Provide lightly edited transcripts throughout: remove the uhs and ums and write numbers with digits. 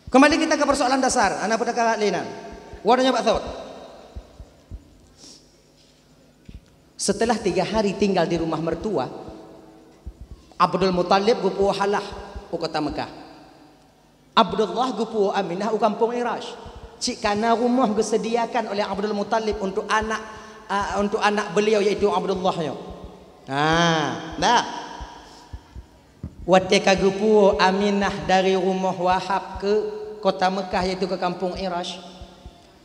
Kembali kita ke persoalan dasar. Anak pada kakak Lina. Warnanya Pak Thot. Setelah 3 hari tinggal di rumah mertua, Abdul Muttalib gupu halah u kota Mekah. Abdullah gupu Aminah u kampung Irash. Cik kana rumah disediakan oleh Abdul Muttalib untuk anak beliau yaitu Abdullahnya. Dah. Watika gupu Aminah dari rumah Wahab ke kota Mekah yaitu ke kampung Irash.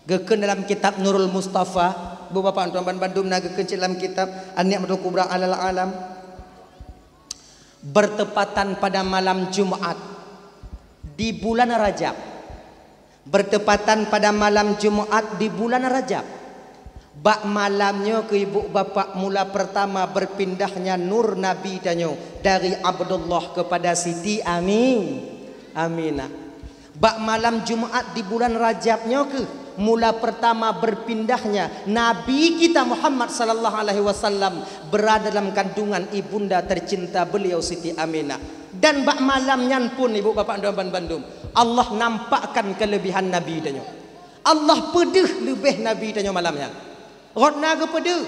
Geken dalam kitab Nurul Mustafa, beberapa tuan Bandung na geken dalam kitab An-Ni'matul Kubra alal alam. Bertepatan pada malam Jumat di bulan Rajab. Bertepatan pada malam Jumat di bulan Rajab. Bak malamnya ke ibu bapa mula pertama berpindahnya nur Nabi danyo dari Abdullah kepada Siti Aminah. Bak malam Jumat di bulan Rajabnya ke mula pertama berpindahnya Nabi kita Muhammad sallallahu alaihi wasallam berada dalam kandungan ibunda tercinta beliau Siti Aminah. Dan bak malamnya pun ibu bapa dan Bandung Allah nampakkan kelebihan Nabi danyo. Allah pedih lebih Nabi danyo malamnya. Rodna kepada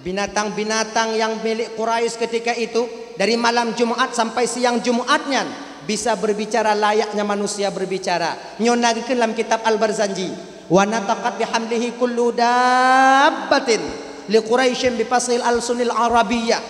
binatang-binatang yang milik Quraisy ketika itu dari malam Jumat sampai siang Jumatnya bisa berbicara layaknya manusia berbicara. Nyona dalam kitab Al-Barzanji, wa nataqat bihamlihi kullu dabbatin li Quraisyin bi fasil al-sunil arabiyyah.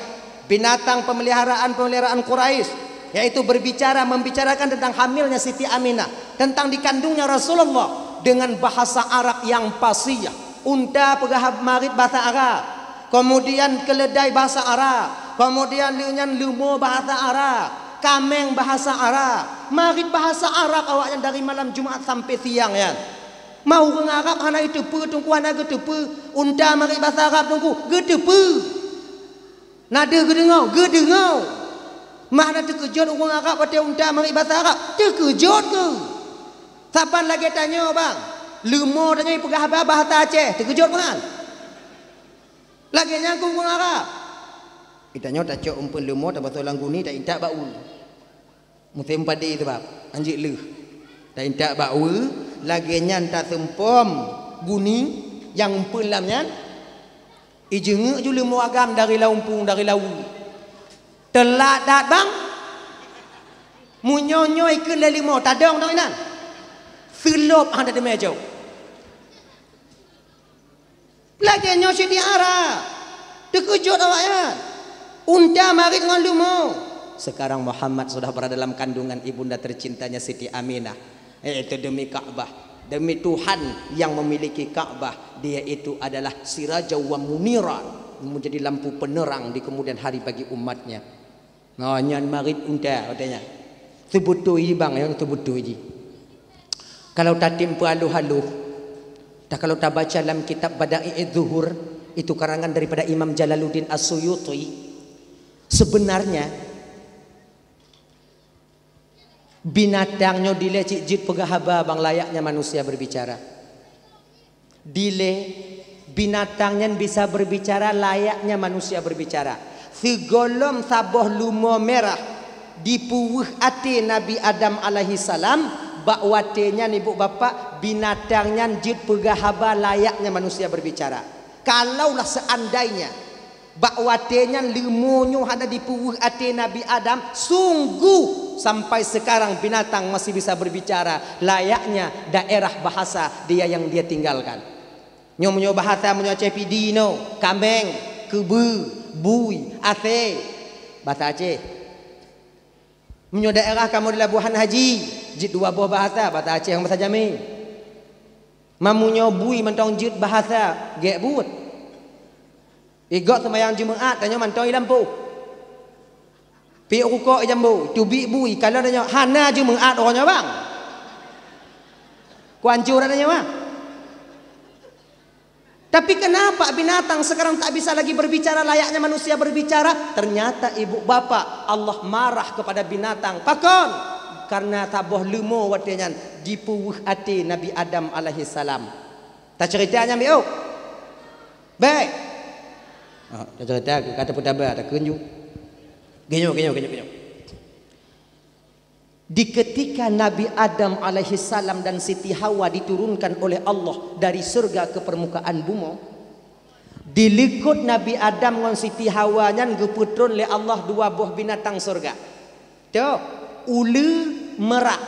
Binatang pemeliharaan Quraisy yaitu membicarakan tentang hamilnya Siti Aminah, tentang dikandungnya Rasulullah dengan bahasa Arab yang fasih. Unta pegahab marit bahasa Arab, kemudian keledai bahasa Arab, kemudian liunyan lumo bahasa Arab, kameng bahasa Arab, marit bahasa Arab awaknya dari malam Jumat sampai siang ya. Mau ke Arab hana itu pe tungku hana getepe, unta marit bahasa Arab tungku getepe. Nada gedengau. Mana terkejut orang Arab pada unta marit bahasa Arab? Terkejut ke? Saban lagi tanya bang. Lumo tanya pegah bahasa Aceh, terkejut kan? Lagi nyangkung orang Arab. Itanya tak cok umpun lumo tak betul langguni tak intak bau. Musim padi itu bab, anjik leh. Tak intak bau, lagi nyan tak sempom guni yang umpun lamnya. Ijengek ju lumo agam dari laumpung dari lau. Telak dat bang. Munyonyoy ke lelimo tadong tak inan. Selop ada di meja. Lagi nyosi di Arab. Terkejut awaknya. Unta marit dengan lumo. Sekarang Muhammad sudah berada dalam kandungan ibunda tercintanya Siti Aminah. Itu demi Ka'bah, demi Tuhan yang memiliki Ka'bah. Dia itu adalah siraja wa muniran, menjadi lampu penerang di kemudian hari bagi umatnya. Nganyan marit unta katanya. Sebutu ini bang yang sebutu ini. Kalau tak timpu halu-halu, dan kalau tak baca dalam kitab Bada'i' Zuhur, itu karangan daripada Imam Jalaluddin As-Suyuti, sebenarnya binatangnya dile cik pegahaba bang layaknya manusia berbicara. Dile binatangnya bisa berbicara layaknya manusia berbicara. Segolom saboh lumo merah dipuwuh ati Nabi Adam alaihi salam, bakwatenya nih bu bapak binatangnya jid pegahaba layaknya manusia berbicara. Kalaulah seandainya bakwatenya lemonyo ada di puwuh ati Nabi Adam, sungguh sampai sekarang binatang masih bisa berbicara layaknya daerah bahasa dia yang dia tinggalkan. Nyomonyo bahasa menyo cepidino, kambeng, kebu, bui, ate, bahasa Aceh. Menyo daerah kamu di Labuhan Haji, jid 2 buah bahasa Aceh yang bahasa Jamil. Mamunyo bui mentong jid bahasa gek but. Igok semayang Jumaat tanya mantoi lampu. Pi rukuk jambu, tubi bui kalau tanya hana Jumaat orangnya bang. Kuancur adanya bang. Tapi kenapa binatang sekarang tak bisa lagi berbicara layaknya manusia berbicara? Ternyata ibu bapa Allah marah kepada binatang. Pakon karena tabuh lumo watenya dipuwuh ati Nabi Adam alaihi salam. Tak ceritanya biu. Baik. Tak cerita kata putaba tak kunjung. Genyo. Di ketika Nabi Adam alaihi salam dan Siti Hawa diturunkan oleh Allah dari surga ke permukaan bumi, dilikut Nabi Adam dengan Siti Hawa nyan geputron oleh Allah dua buah binatang surga. Tuh, ulu merak.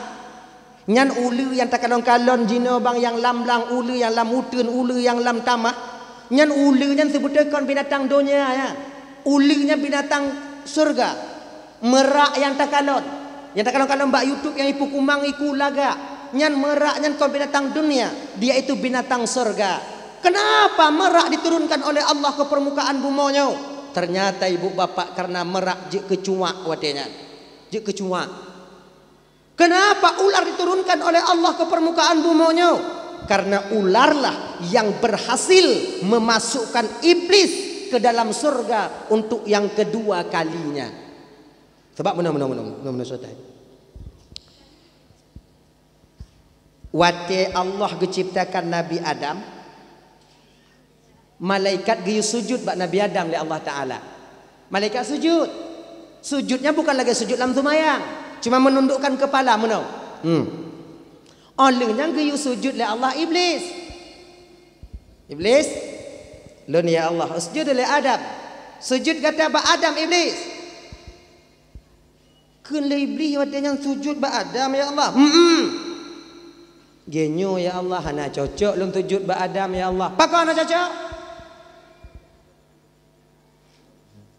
Nyan ulu yang tak kalon-kalon jino bang yang lam-lang, ulu yang lam utun, ulu yang lam tamak. Nyan ulu nyan sebutkan binatang dunia ya. Ulunya binatang surga. Merak yang tak kalon. Yang tak kalon-kalon mbak YouTube yang ipu kumang iku laga. Nyan merak nyan kau binatang dunia. Dia itu binatang surga. Kenapa merak diturunkan oleh Allah ke permukaan bumonyo? Ternyata ibu bapak karena merak je kecuak watenya. Je kecuak. Kenapa ular diturunkan oleh Allah ke permukaan bumonyo? Karena ularlah yang berhasil memasukkan iblis ke dalam surga untuk yang kedua kalinya. Sebab mana saudara. Waktu Allah menciptakan Nabi Adam, malaikat giyu sujud bak Nabi Adam oleh Allah Ta'ala. Malaikat sujud. Sujudnya bukan lagi sujud dalam sembahyang, cuma menundukkan kepala menau. Olehnya giyu sujud oleh Allah iblis. Iblis, lun ya Allah, sujud oleh Adam. Sujud kata bak Adam iblis. Kena iblis yang sujud bak Adam ya Allah. Genyo ya Allah, hana cocok lum sujud bak Adam ya Allah. Pakau hana cocok?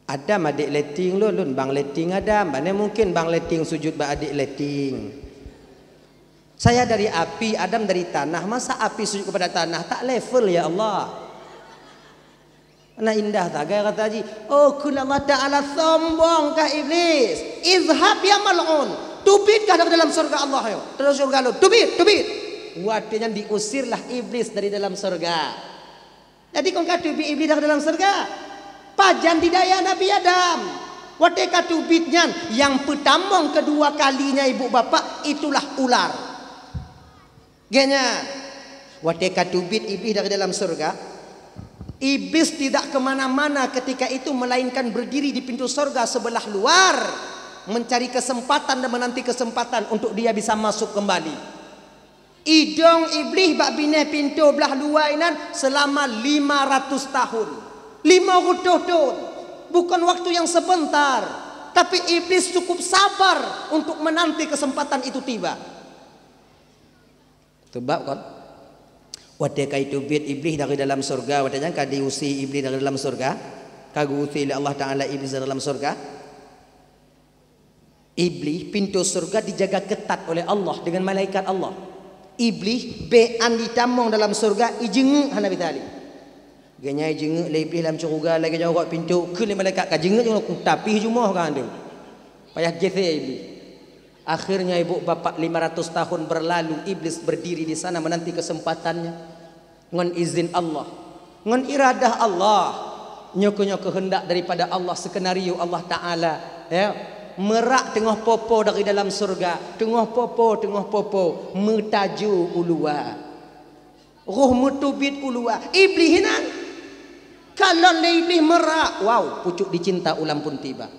Adam adik leting lun bang leting Adam. Mana mungkin bang leting sujud bak adik leting. Saya dari api, Adam dari tanah. Masa api sujud kepada tanah? Tak level ya Allah. Nah indah tak gaya kata haji. Oh kula Allah Ta'ala sombongkah iblis. Izhab ya mal'un. Tubitkah dari dalam surga Allah yo. Terus surga lu. Tubit. Waktunya diusirlah iblis dari dalam surga. Jadi kau kata iblis dari dalam surga. Pajan didaya Nabi Adam. Waktu kata bitnya yang pertama kedua kalinya ibu bapak itulah ular. Genya. Waktu kata bit iblis dari dalam surga. Iblis tidak kemana-mana ketika itu melainkan berdiri di pintu surga sebelah luar, mencari kesempatan dan menanti kesempatan untuk dia bisa masuk kembali. Idong iblis bak bineh pintu belah luar inan selama 500 tahun. 500 tahun. Bukan waktu yang sebentar. Tapi iblis cukup sabar untuk menanti kesempatan itu tiba. Sebab kan waktu itu bit iblis dari dalam surga, waktunya kadiusi iblis dari dalam surga, kagusi oleh Allah Ta'ala iblis dari dalam surga. Iblis pintu surga dijaga ketat oleh Allah dengan malaikat Allah. Iblis bean ditamong dalam surga ijenguk hana bitali. Ganya ijenguk le iblis dalam surga lagi jauh kat pintu ke malaikat ka jenguk tapi jumah kan tu. Payah gese iblis. Akhirnya ibu bapak 500 tahun berlalu iblis berdiri di sana menanti kesempatannya dengan izin Allah, dengan iradah Allah, nyoko-nyoko kehendak daripada Allah, skenario Allah Ta'ala ya. Merak tengah popo dari dalam surga, tengah popo metaju ulua, roh metubit ulua. Iblis hinan kalau iblis merak, wow, pucuk dicinta ulam pun tiba.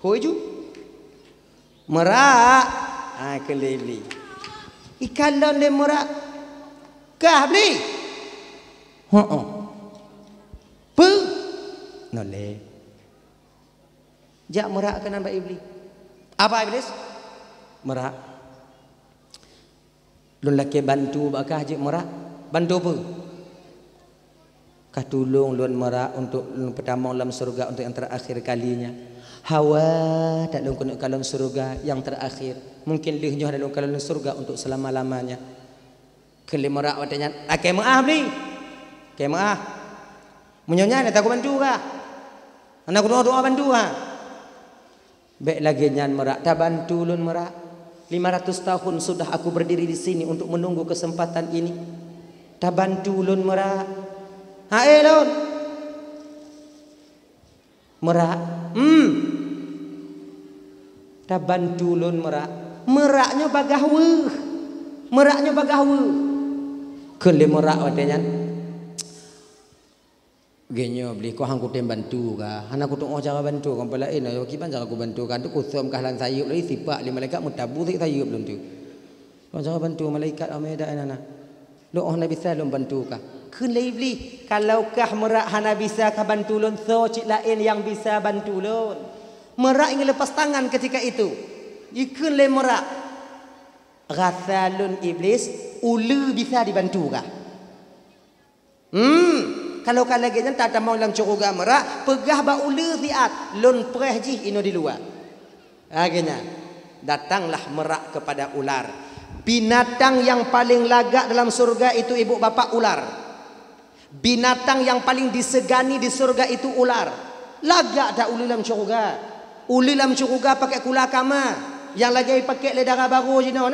Hoju merak, kelili. Kalau le merak, kah beli? Pu, nole. Jak merak ke nampak iblis. Apa iblis? Merak. Lun laki bantu bakah je merak. Bantu apa? Kah tolong lun merak untuk lun pertama dalam surga untuk yang terakhir kalinya. Hawa tak lun kena kalon surga yang terakhir. Mungkin lihnya dalam kalon surga untuk selama-lamanya. Kali merak watanya, "Akai maaf ni." Akai maaf. Menyonya nak aku bantu kah? Anak doa bantu kah? Baik lagi nyan merak, tak bantu lun merak. 500 tahun sudah aku berdiri di sini untuk menunggu kesempatan ini. Tak bantu lun merak. Lun. Merak. Tak bantu lun merak. Meraknya bagahwe. Meraknya bagahwe. Kele merak wadanya. Genyo beli ko hang ku tem bantu ka. Hana ku tong cara bantu kan pala ayo kiban cara ku bantu kan tu ku som kahlan sayup lai sipak li malaikat mutabu sik sayup belum tu. Ko cara bantu malaikat ameda ana. Lo oh nabi sallam bantu ka. Keun lai beli kalau kah merak hana bisa ka bantu lon so cik lain yang bisa bantu lon. Merak ingin lepas tangan ketika itu. Ikeun lai merak. Ghasalun iblis ulu bisa dibantu ka. Kalau kalagenya tak mau lang cukup gamera, pegah ba ulu siat, lon preh ji ino di luar. Akhirnya datanglah merak kepada ular. Binatang yang paling lagak dalam surga itu ibu bapa ular. Binatang yang paling disegani di surga itu ular. Lagak dah ulu dalam surga. Ulu dalam surga pakai kula kama. Yang lagi pakai le darah baru je na.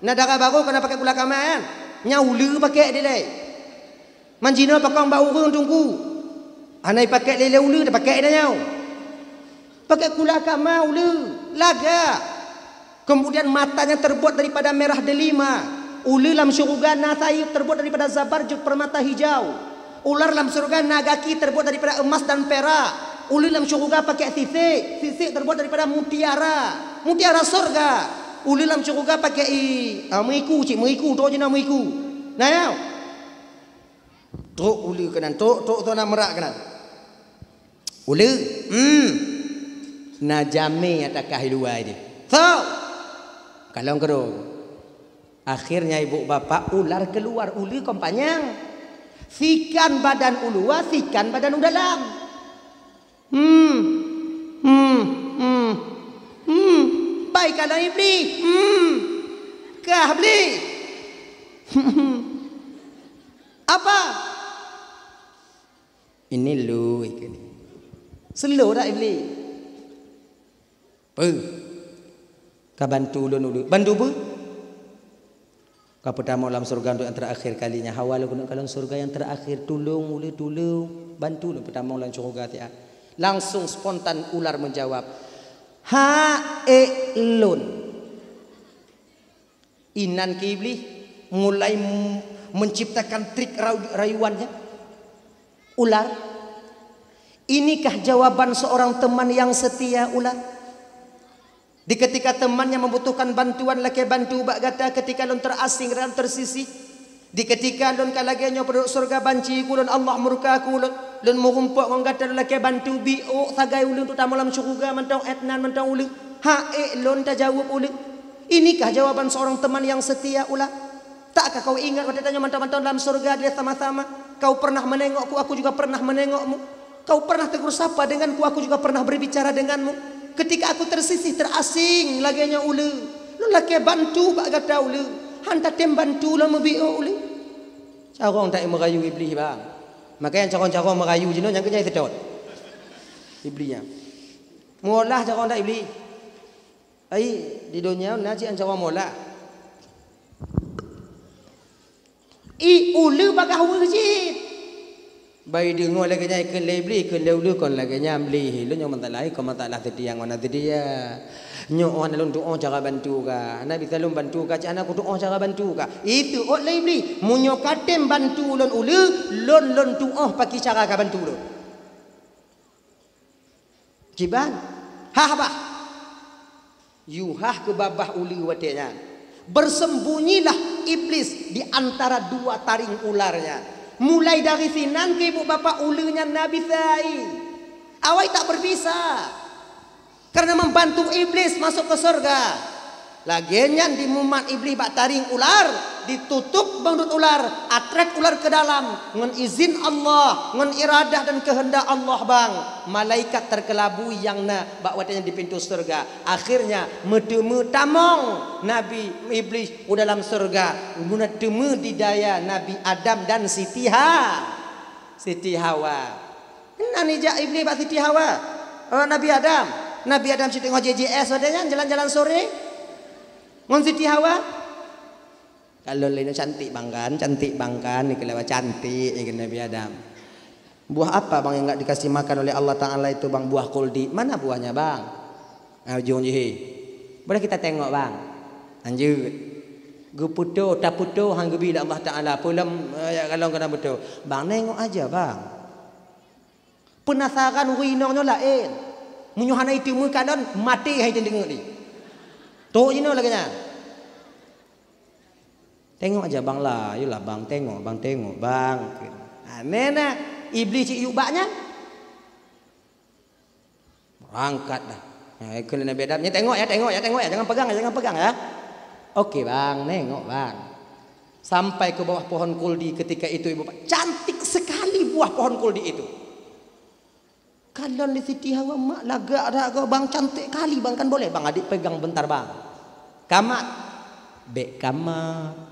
Na darah baru kena pakai kula kama kan. Nya ulu pakai dia le. Manjina pakang bau urang tunggu. Anai pakai lele ulu dah pakai dah nyau. Pakai kula kama ulu. Laga. Kemudian matanya terbuat daripada merah delima. Ulu dalam surga nasayib terbuat daripada zabarjud permata hijau. Ular dalam surga nagaki terbuat daripada emas dan perak. Ulu dalam surga pakai sisik. Sisik terbuat daripada mutiara. Mutiara surga. Ulu dalam surga pakai meriku cik meriku tu je nama meriku. Nah nyau. Tok ulu kanan tok tu nak merak kanan. Ulu, najame atakah luai dia. So, kalau kero, akhirnya ibu bapa ular keluar ulu kompanyang, sikan badan ulua, sikan badan dalam. Baik kalau iblis, kah beli? Apa? Ini lu ini. Slow dah iblis. Ka bantu lu dulu. Bantu bu? Ka pertama dalam surga untuk yang terakhir kalinya. Hawal guna dalam surga yang terakhir tolong ulu tolong bantu lu pertama dalam surga dia. Langsung spontan ular menjawab. Lun. Inan ke iblis mulai menciptakan trik rayuannya. Ular, inikah jawaban seorang teman yang setia ular? Di ketika temannya membutuhkan bantuan laki bantu bak gata ketika lon terasing dan tersisih. Di ketika lon kalagenya penduduk surga banci kulon Allah murka kulon lon murumpok ngong gata laki bantu biok sagai ulun tu tamalam surga mentang etnan mentang ulun. Lon tak jawab ulun. Inikah jawaban seorang teman yang setia ular? Takkah kau ingat pada tanya mentang-mentang dalam surga dia sama-sama? Kau pernah menengokku, aku juga pernah menengokmu. Kau pernah tegur sapa denganku, aku juga pernah berbicara denganmu. Ketika aku tersisih terasing laganya ulu. Lu laki bantu bak kata ulu. Hanta tem bantu lah mebio ulu. Carong tak merayu iblis bang. Makanya carong-carong merayu je no yang kenyai sedot. Iblisnya. Molah carong tak iblis. Ai di dunia naji carong molah. Ulu bagah wujud. Bayi dengar lagi nyai ken lebli ken leulu kon lagi nyamli. Lu nyom mentalai kau mentalah tadi yang mana tadi ya. Nyon alun doa cara bantu ka. Nabi sallam bantu ka cana ku doa cara bantu ka. Itu ot lebli munyo katem bantu lon ulu lon doa paki cara ka bantu lu. Jiban. Bah. Yuhah ke babah ulu watenya. Bersembunyilah iblis di antara dua taring ularnya. Mulai dari sinan ke ibu bapa ulunya Nabi Sai. Awai tak berpisah. Karena membantu iblis masuk ke surga. Lagian di mumat iblis bak taring ular, ditutup bangdut ular, atret ular ke dalam ngan izin Allah, ngan iradah dan kehendak Allah bang. Malaikat terkelabui yang na bak watanya di pintu surga. Akhirnya medemu tamong Nabi iblis dalam surga. Guna temu di daya Nabi Adam dan Siti Hawa. Nani jak iblis bak Siti Hawa? Nabi Adam Siti tengok JJS adanya jalan-jalan sore. Ngon Siti Hawa kalau lainnya cantik bangkan ni kelewat cantik ya Nabi Adam. Buah apa bang yang enggak dikasih makan oleh Allah Taala itu bang? Buah kuldi. Mana buahnya bang? Ujung je. Boleh kita tengok bang. Lanjut. Guputo taputo hang bila Allah Taala pulam kalau kena betul. Bang nengok aja bang. Penasaran ruinongnya lain. Menyuhana itu mukadan mati hai tengok ni. Tok jino lagi nya. Tengok aja bang lah, yulah bang tengok bang. Nena iblis cik yubaknya. Berangkat dah. Kena Nabi Adam. Tengok ya, jangan pegang ya. Okey bang, nengok bang. Sampai ke bawah pohon kuldi ketika itu ibu bapak. Cantik sekali buah pohon kuldi itu. Kalau di Siti Hawa mak lagak dah bang, cantik kali bang, kan boleh bang adik pegang bentar bang. Kamat. Bek kamat.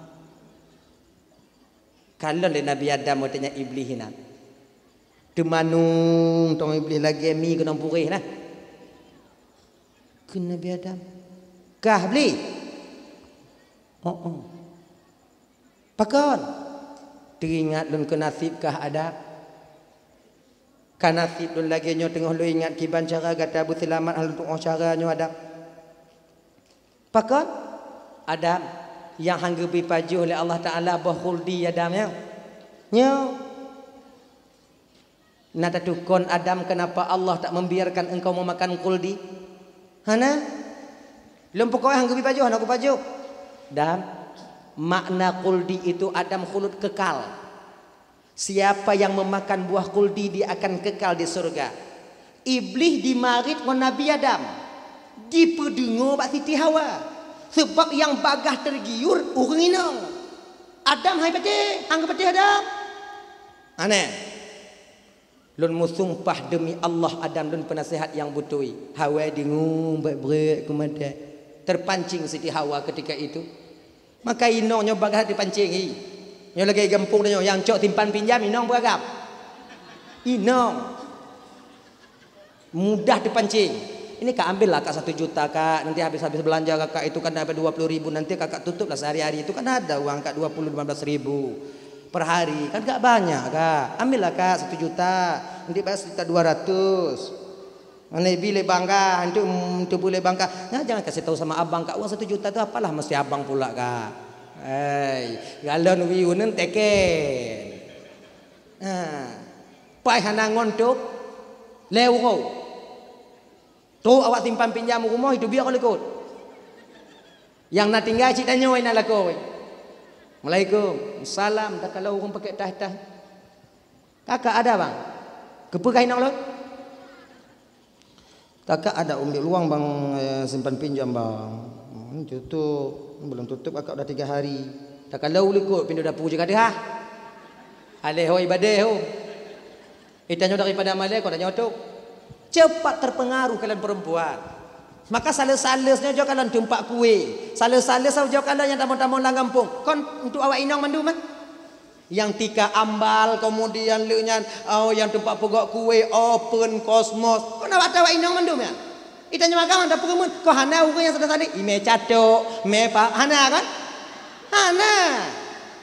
Kalau le Nabi Adam mau tanya iblis nak. Temanung tong iblis lagi mi kena purih nah. Ke Nabi Adam. Kah beli? Oh. Pakon. Teringat lun ke nasib kah ada? Kan nasib lun lagi nyo tengah lu ingat kiban cara kata Abu Selamat hal untuk cara nyo ada. Pakon? Adam. Yang hanggepi pajuh oleh Allah Ta'ala bahuldi Adamnya nyo nata tukon Adam kenapa Allah tak membiarkan engkau memakan kuldi hana lem pokoknya hanggepi pajuh aku pajuh dan makna kuldi itu Adam khulud kekal. Siapa yang memakan buah kuldi dia akan kekal di surga. Iblis dimarit dengan Nabi Adam dipedengar bak Siti Hawa. Sebab yang bagah tergiur orang inang. Adam hai patih, anggap patih Adam. Aneh. Lun musumpah demi Allah Adam lun penasihat yang butui. Hawa dengung baik-baik kemudian terpancing Siti Hawa ketika itu. Maka inongnya bagah dipancing hi. Nyo lagi gempung nyo yang cok timpan pinjam inong beragam. Inong mudah dipancing. Ini kak ambil lah kak 1 juta kak, nanti habis belanja kakak itu kan dapat 20.000, nanti kakak tutup lah sehari-hari itu kan ada uang kak 15.000 per hari kan gak banyak kak, ambil lah kak 1 juta, nanti bayar 1.200.000. Nanti boleh bangga, nanti boleh bangga. Nah, jangan kasih tahu sama abang kak uang 1 juta itu apalah mesti abang pula kak. Galon wiunen teken. Pai hanangon tuk lewro. Tu awak simpan pinjam rumah itu biar kau ikut. Yang nak tinggal cik tanya nak laku. Assalamualaikum. Salam. Tak kalau orang pakai tah-tah. Kakak ada bang. Kepegai nak lo? Kakak ada ambil luang bang simpan pinjam bang. Tutup. Belum tutup kakak dah 3 hari. Tak kalau ikut pindah dapur je kata ha. Aleh ho ibadah ho. Itanya daripada malai kau dah nyotok. Cepat terpengaruh kalian perempuan. Maka sales-salesnya juga kalian tumpak kue. Sales-sales juga kalian yang tamu-tamu lang kampung. Kon untuk awak inang mandu mah. Yang tika ambal kemudian leunya yang tumpak pegok kue open kosmos. Kon awak inang mandu mah. Itanya makan ada perumun. Ko hana urang yang sedang-sedang ime cadok, me pak hana kan? Hana.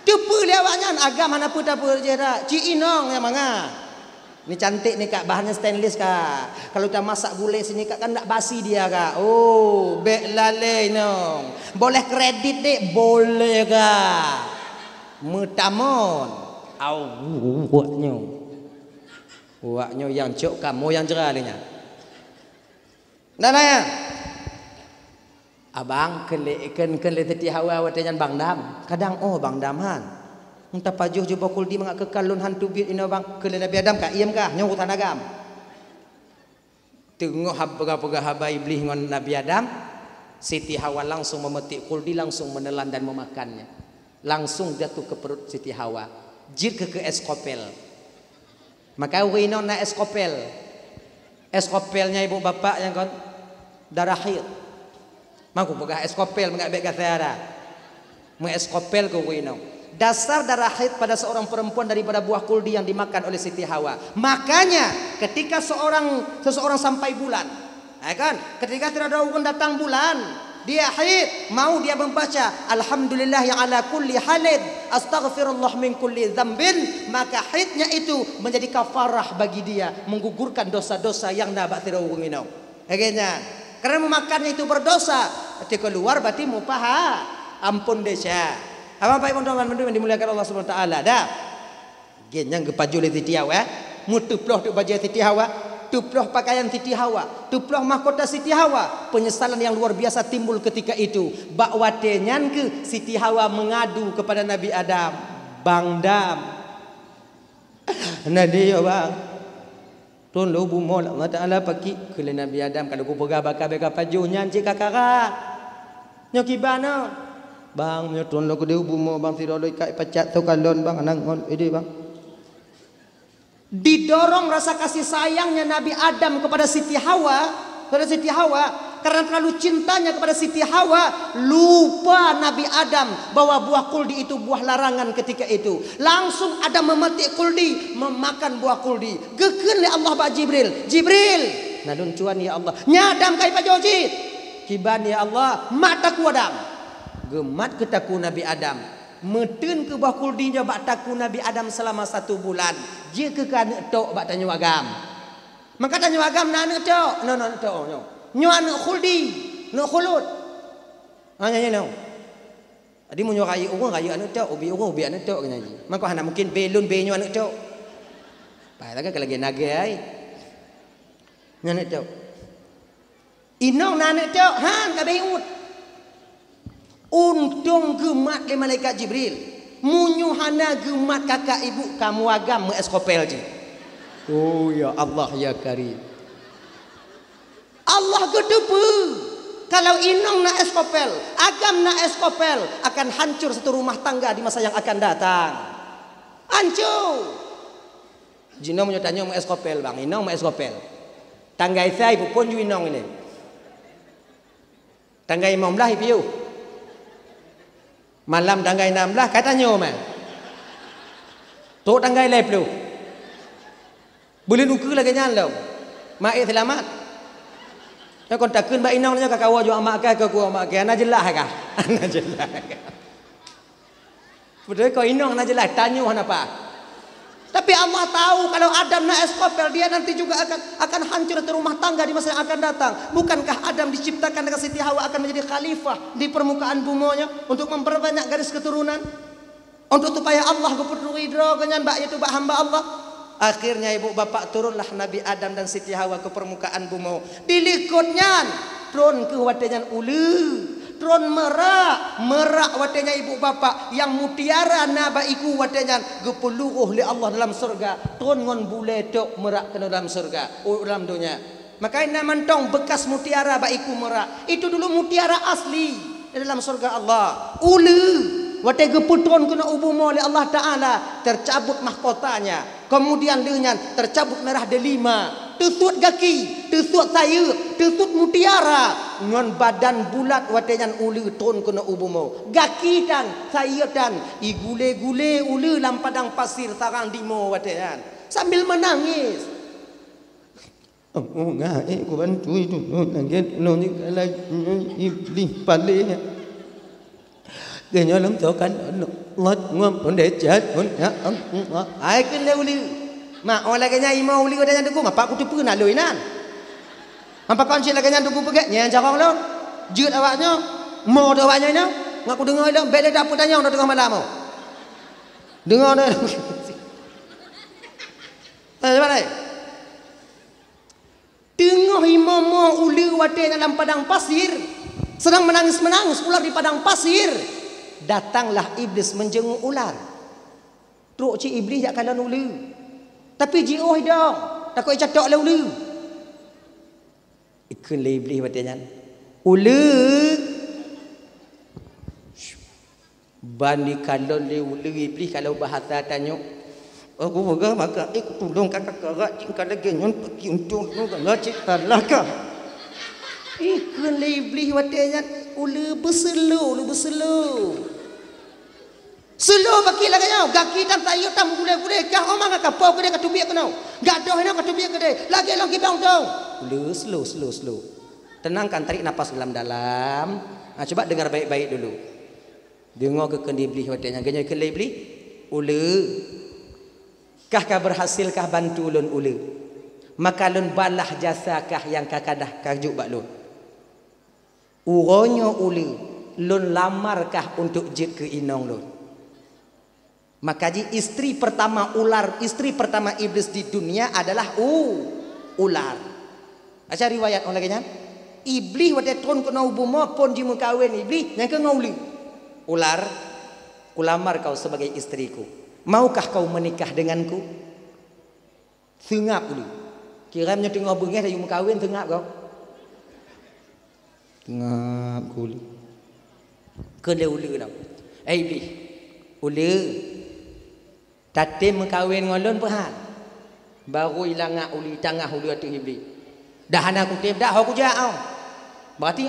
Tepu lewatnya agam hana puta perjera. Ci inong yang manga. Ini cantik nih kak, bahannya stainless kak. Kalau kita masak gulai sini kak kan tak basi dia kak. Oh, bek lale nong. Boleh kredit dek, boleh kak. Metamon. Waknyo yang cok kamu yang jeralinya. Nana ya. Abang kelek Siti Hawa watanyan Bang Dam. Kadang Bang Damhan. Entah pajuh jumpa kuldi mengak kekal lun hantu bit ina bang ke Nabi Adam kah iam kah nyong hutan agam. Tengok pegah-pegah haba iblis dengan Nabi Adam. Siti Hawa langsung memetik kuldi, langsung menelan dan memakannya. Langsung jatuh ke perut Siti Hawa. Jir ke eskopel. Maka wino na eskopel. Eskopelnya ibu bapak yang kon darah haid. Mangku pegah eskopel mengak bek gathara. Mengeskopel ke wino. Dasar darah haid pada seorang perempuan daripada buah kuldi yang dimakan oleh Siti Hawa. Makanya ketika seseorang sampai bulan, kan? Ketika tidak ada ukun datang bulan, dia haid, mau dia membaca alhamdulillah yang ala kulli halid, astaghfirullah min kulli dzambin, maka haidnya itu menjadi kafarah bagi dia, menggugurkan dosa-dosa yang nabak tidak ukun minum. Akhirnya karena memakannya itu berdosa, ketika keluar berarti mupaha, ampun desa. Apa-apa teman-teman yang dimuliakan Allah Subhanahu wa taala. Dah. Gen yang kepaju le tiau Mutuploh tu baju Siti Hawa, tuploh pakaian Siti Hawa, tuploh mahkota Siti Hawa. Penyesalan yang luar biasa timbul ketika itu. Bak watenyan ke Siti Hawa mengadu kepada Nabi Adam, Bang Dam. Nah dia bang, tuan lu bumo Allah Taala pagi ke Nabi Adam kalau ku pegah bakal beka pajunya cik kakara. Nyokibana. Bang, nyo tuan lu ku dia bumo bang sirolo ikai pacat tu kalon bang anang ide bang. Didorong rasa kasih sayangnya Nabi Adam kepada Siti Hawa, karena terlalu cintanya kepada Siti Hawa, lupa Nabi Adam bahwa buah kuldi itu buah larangan ketika itu. Langsung Adam memetik kuldi, memakan buah kuldi. Geken le Allah ba Jibril, nadun cuan ya Allah, nyadam kai pajojit. Kiban ya Allah, mataku Adam. Gemat ketaku Nabi Adam. Metun ke buah kuldinya bak taku Nabi Adam selama 1 bulan. Dia ke kan tok bak tanya agam. Maka tanya agam na anak tok. No tok no. Nyo anak kuldi, no khulud. Hanya no. Adi mu nyo rayu urang rayu anak tok, ubi anak tok kena ji. Maka hana mungkin belun be nyo anak tok. Pai lagi kalau naga ai. Anak tok. Inong na anak tok, han ka beut. Untung gemat le malaikat Jibril. Munyuhana gemat kakak ibu kamu agam mengeskopel je. Oh ya Allah ya Karim. Allah gedepe. Kalau inong na eskopel, agam na eskopel, akan hancur satu rumah tangga di masa yang akan datang. Hancur. Jino menyotanya mau eskopel bang, inong mau eskopel. Tanggai saya ibu pun ju inong ini. Tanggai imam lah ibu. Malam tanggai 16 katanya mah. Tok tanggai lep lu. Boleh nuku lagi nyal lu. Mai selamat. Ya kon takun ba inong nya ka kawa jo amak ka ku amak ka na jelah ka. Na jelah. Betul ko inong na jelah tanyo apa? Tapi Allah tahu kalau Adam na eskopel dia nanti juga akan hancur di rumah tangga di masa yang akan datang. Bukankah Adam diciptakan dengan Siti Hawa akan menjadi khalifah di permukaan bumonya untuk memperbanyak garis keturunan? Untuk supaya Allah keputu ridho dengan mbak itu mbak hamba Allah. Akhirnya ibu bapak turunlah Nabi Adam dan Siti Hawa ke permukaan bumo. Dilikutnya tron ke watenyan ulu. Tron merak watenya ibu bapak yang mutiara nabaiku watenya gepeluruh li Allah dalam surga. Tron ngon bule tok merak ke dalam surga, dalam dunia. Makanya mantong bekas mutiara baiku merak. Itu dulu mutiara asli di dalam surga Allah. Ulu wate geputron kena ubumo li Allah Taala tercabut mahkotanya. Kemudian lengan tercabut merah delima. Tusut gaki, tusut sayup, tusut mutiara. Ngon badan bulat watenyan ulu ton kena ubumo. Gaki dan sayup dan igule-gule ulu lam padang pasir sarang dimo watenyan. Sambil menangis. Oh ngai ku bantu itu nangit no ni kala iblis pale. Genya lam tokan ngot ngom onde chat on ya. Ai ken le ulu. Mak orang lagi imau uli kodanya dugu mapak ku tipu nak loinan. Hampa kancil lagi dugu pegak nyan jarang lo. Jut awaknya, mau awaknya nya. Ngak ku dengar dah bel dapur tanya dah tengah malam mau. Dengar dah. Mana? Tengah imam uli wate dalam padang pasir. Sedang menangis-menangis ular di padang pasir. Datanglah iblis menjenguk ular. Truk ci iblis jak kalan uli. Tapi jioh dong, takut catok le ulu. Ikun le iblis batanya. Ulu bani kalon le ulu iblis kalau bahasa tanya. Aku pegang maka tolong kakak cingkal lagi nyon pergi untuk ngacik talaka. Ikun le iblis batanya. Ulu berselu. Selo baki lagi nyau, gaki dan tayu tam gule-gule kah omang ka po gede ka tubiak kenau. Gadoh ina ka tubiak gede. Lagi long kibang dong. Slow. Tenangkan, tarik napas dalam-dalam. Nah, coba dengar baik-baik dulu. Dengar ke kendi iblis watanya ganya ke iblis. Ule. Kah berhasilkah bantu lun ule? Maka lun balah jasakah yang kakadah kajuk bak lun. Uronyo ule. Lun lamarkah untuk jik ke inong lun? Maka istri pertama ular, istri pertama iblis di dunia adalah ular. Aca riwayat orang lagi iblis waktu turun ke bumi pun jimu kawin iblis yang ke ngauli. Ular, kulamar kau sebagai istriku. Maukah kau menikah denganku? Tengap dulu. Kiramnya tengah bengih dari jimu kawin tengap kau. Tengap kuli. Kele ulu dah. Iblis. Ulu. Tatim kawin ngolon perhal. Baru hilang uli tengah ulu tu iblis. Dah anak kutip dah aku jauh. Berarti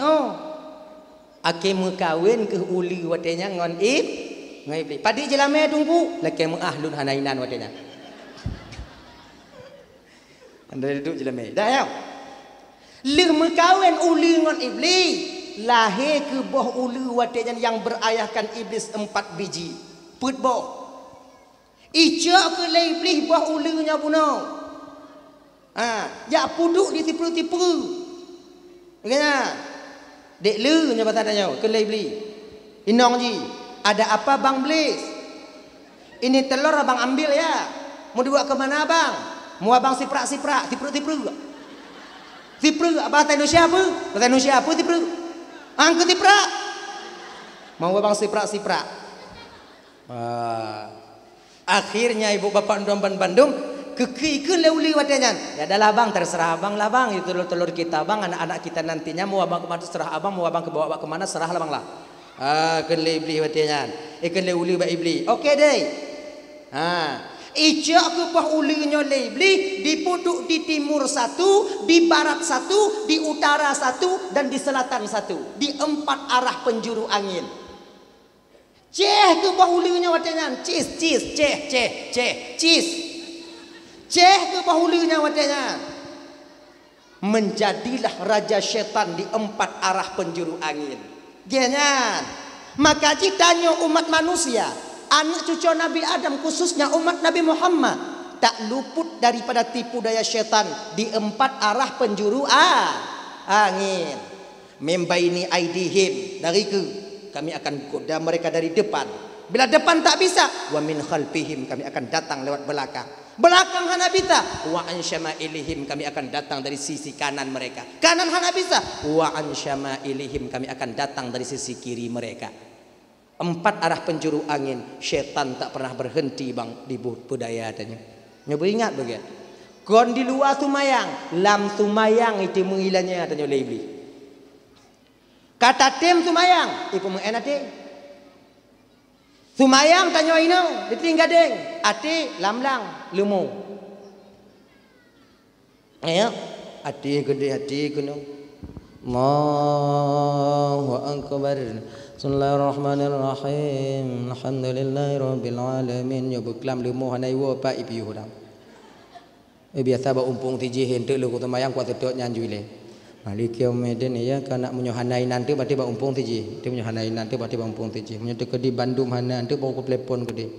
akhir mengkawin ke uli watenya ngon iblis. Padi jelame tunggu laki mengahlun hanainan watenya. Anda duduk jelame. Dah ya. Leh mengkawin uli ngon iblis. Lahir ke boh uli watenya yang berayahkan iblis 4 biji. Put boh. Ijak ke iblis boh ulinya puno. Ya puduk di tipu-tipu. Kena. Dek le nya bahasa tanya ke iblis. Inong ji, ada apa bang Iblis? Ini telur abang ambil ya. Mau dibawa ke mana abang? Mau abang siprak-siprak, tipu-tipu. Tipu bahasa Indonesia apa? Bahasa Indonesia apa tipu? Angkat tiprak. Mau abang siprak-siprak. Akhirnya ibu bapak Bandung kekikun leuli watanya. Ya adalah bang, terserah abang lah bang. Itu telur-telur kita bang, anak-anak kita nantinya mau abang kemana terserah abang, mau abang ke bawa kemana serah lah bang lah. Kele iblis watanya. Kele uli ba iblis. Okey deh. Ijak ke bah ulinya iblis dipuduk di timur satu, di barat satu, di utara satu, dan di selatan satu. Di 4 arah penjuru angin. Ceh ke bah ulinya watanya. Cis, cis. Ceh ke bahulinya watanya. Menjadilah raja syaitan di 4 arah penjuru angin. Jangan. Maka ditanya umat manusia, anak cucu Nabi Adam khususnya umat Nabi Muhammad, tak luput daripada tipu daya syaitan di 4 arah penjuru angin. Membaini aidihim, dari ke kami akan goda mereka dari depan. Bila depan tak bisa, wa min khalfihim, kami akan datang lewat belakang. Belakang hana bisa, wa an syama'ilihim, kami akan datang dari sisi kanan mereka. Kanan hana bisa, wa an syama'ilihim, kami akan datang dari sisi kiri mereka. 4 arah penjuru angin. Syaitan tak pernah berhenti bang di budaya tanya. Nyoba ingat begitu. Kon di luar tumayang, lam tumayang itu mengilangnya tanya oleh iblis. Kata tim tumayang, ibu mengenati. Sumayang tanya ino, ditinggal deng. Ati lamlang lumu. Ayo, ati gede kuno. Allahu akbar. Bismillahirrahmanirrahim. Alhamdulillahirabbil alamin. Yo beklam lumu hanai wo pa ipiu dam. Biasa ba umpung tiji hentek lu tumayang kuat tetok nyanjui le. Malik yaumidin ya kana menyohanai nanti berarti ba umpung tiji. Dia menyohanai nanti berarti ba umpung tiji. Menyote ke di Bandung hana nanti bawa ke telepon ke dia.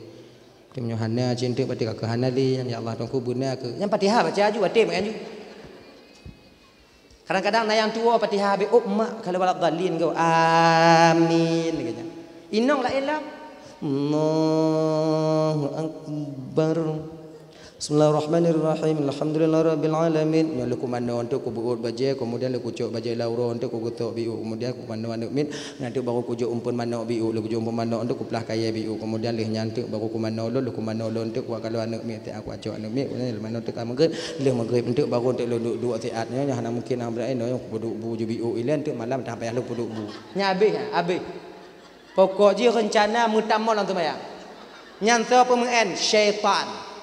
Dia menyohana cinta berarti ke hana li ya Allah tongku buna ke. Yang Fatihah baca aju batim kan aju. Kadang-kadang na yang tua Fatihah be mak kalau balap dalin kau amin katanya. Inong la ilah. Allahu akbar. Bismillahirrahmanirrahim. Alhamdulillahirabbil alamin. Ya luku mano untuk ku buut baje, kemudian luku cok baje lauro untuk ku gutok biu, kemudian ku mano anu min, nanti baru ku jok umpun mano biu, luku jok umpun mano untuk ku pelah kaya biu, kemudian leh nyantuk baru ku mano lo, luku mano lo untuk ku kalau anu min tak aku acok anu min, kemudian mano untuk maghrib, leh maghrib untuk baru untuk lo dua tiatnya yang mungkin ang berai no yang buduk bu ju biu ilen untuk malam tak payah lu buduk bu. Nya habis. Pokok je rencana mutamol orang tu maya. Nyanto pemen syaitan.